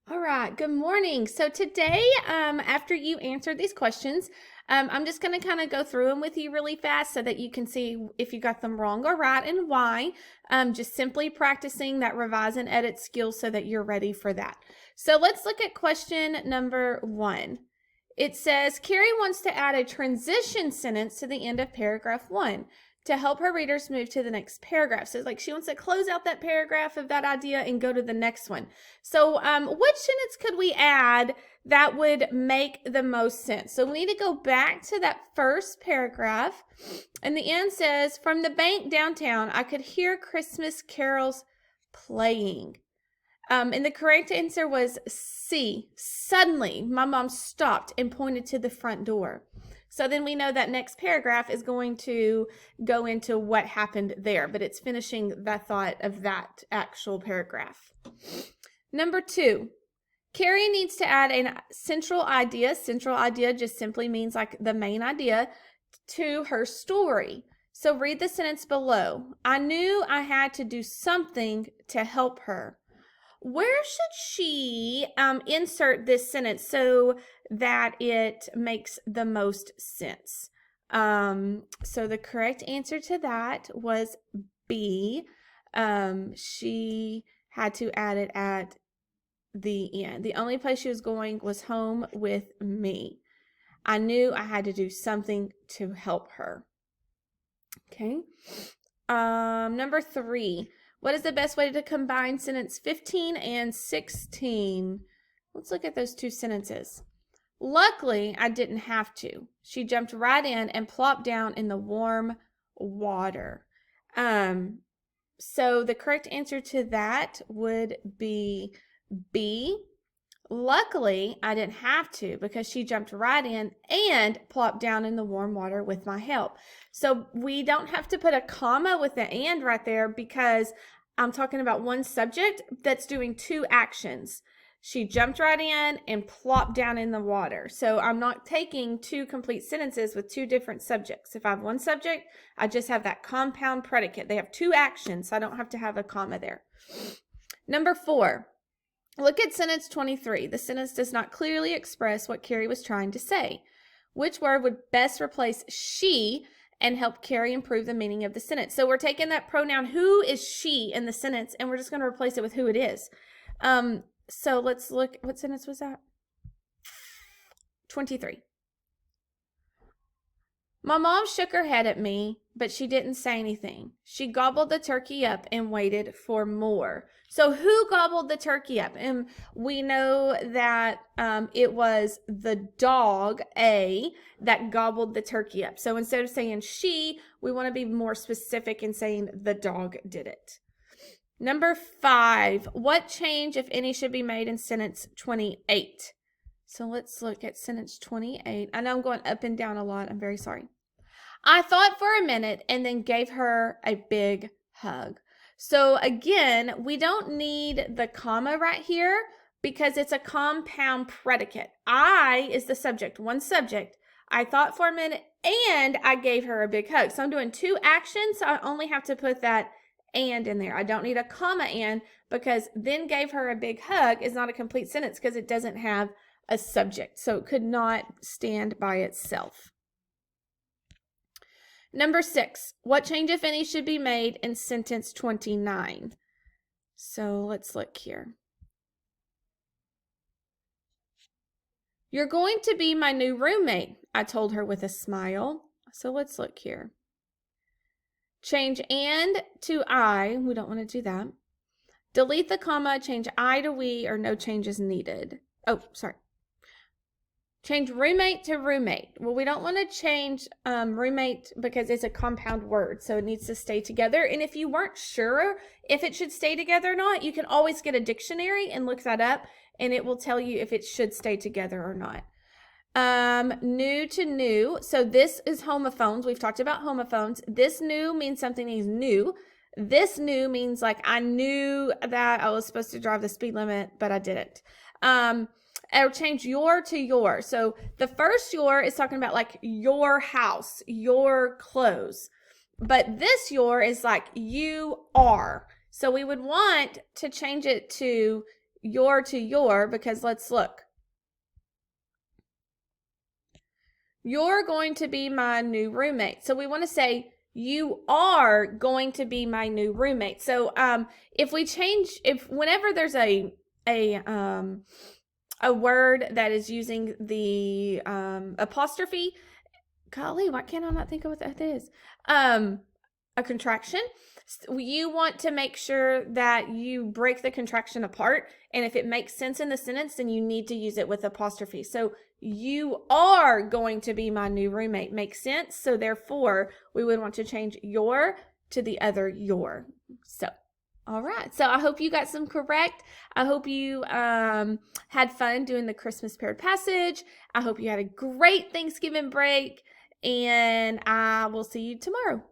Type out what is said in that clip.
All right, good morning. So today, after you answered these questions, I'm just going to kind of go through them with you really fast so that you can see if you got them wrong or right and why. Just simply practicing that revise and edit skill so that you're ready for that. So let's look at question number 1. It says, Carrie wants to add a transition sentence to the end of paragraph 1 to help her readers move to the next paragraph. So it's like she wants to close out that paragraph of that idea and go to the next one. So which sentence could we add that would make the most sense? So we need to go back to that first paragraph. And the end says, from the bank downtown, I could hear Christmas carols playing. And the correct answer was C. Suddenly, my mom stopped and pointed to the front door. So then we know that next paragraph is going to go into what happened there, but it's finishing the thought of that actual paragraph. Number 2, Carrie needs to add a central idea. Central idea just simply means like the main idea to her story. So read the sentence below. I knew I had to do something to help her. Where should she insert this sentence so that it makes the most sense? So the correct answer to that was B. She had to add it at the end. The only place she was going was home with me. I knew I had to do something to help her. Okay. Number 3. What is the best way to combine sentence 15 and 16? Let's look at those two sentences. Luckily, I didn't have to. She jumped right in and plopped down in the warm water. So the correct answer to that would be B. Luckily, I didn't have to because she jumped right in and plopped down in the warm water with my help. So we don't have to put a comma with the and right there because I'm talking about one subject that's doing two actions. She jumped right in and plopped down in the water. So I'm not taking two complete sentences with two different subjects. If I have one subject, I just have that compound predicate. They have two actions, so I don't have to have a comma there. Number 4. Look at sentence 23. The sentence does not clearly express what Carrie was trying to say. Which word would best replace she and help Carrie improve the meaning of the sentence? So we're taking that pronoun who is she in the sentence and we're just going to replace it with who it is. So let's look. What sentence was that? 23. My mom shook her head at me, but she didn't say anything. She gobbled the turkey up and waited for more. So who gobbled the turkey up? And we know that it was the dog, A, that gobbled the turkey up. So instead of saying she, we want to be more specific in saying the dog did it. Number 5, what change, if any, should be made in sentence 28? So let's look at sentence 28. I know I'm going up and down a lot. I'm very sorry. I thought for a minute and then gave her a big hug. So again, we don't need the comma right here because it's a compound predicate. I is the subject, one subject. I thought for a minute and I gave her a big hug. So I'm doing two actions, so I only have to put that and in there. I don't need a comma and because then gave her a big hug is not a complete sentence because it doesn't have a subject. So it could not stand by itself. Number 6, what change, if any, should be made in sentence 29? So let's look here. You're going to be my new roommate, I told her with a smile. So let's look here. Change and to I. We don't want to do that. Delete the comma, change I to we, or no changes needed. Oh, sorry. Change roommate to roommate. Well, we don't want to change roommate because it's a compound word, so it needs to stay together. And if you weren't sure if it should stay together or not, you can always get a dictionary and look that up, and it will tell you if it should stay together or not. New to new. So this is homophones. We've talked about homophones. This new means something is new. This new means like I knew that I was supposed to drive the speed limit, but I didn't. Or change your to your. So the first your is talking about like your house, your clothes. But this your is like you are. So we would want to change it to your to your, because let's look. You're going to be my new roommate. So we want to say, you are going to be my new roommate. So if we change, if whenever there's a word that is using the apostrophe, golly, why can't I not think of what that is? A contraction. You want to make sure that you break the contraction apart, and if it makes sense in the sentence, then you need to use it with apostrophe. So you are going to be my new roommate makes sense. So therefore, we would want to change your to the other your. So all right. So I hope you got some correct. I hope you had fun doing the Christmas paired passage. I hope you had a great Thanksgiving break, and I will see you tomorrow.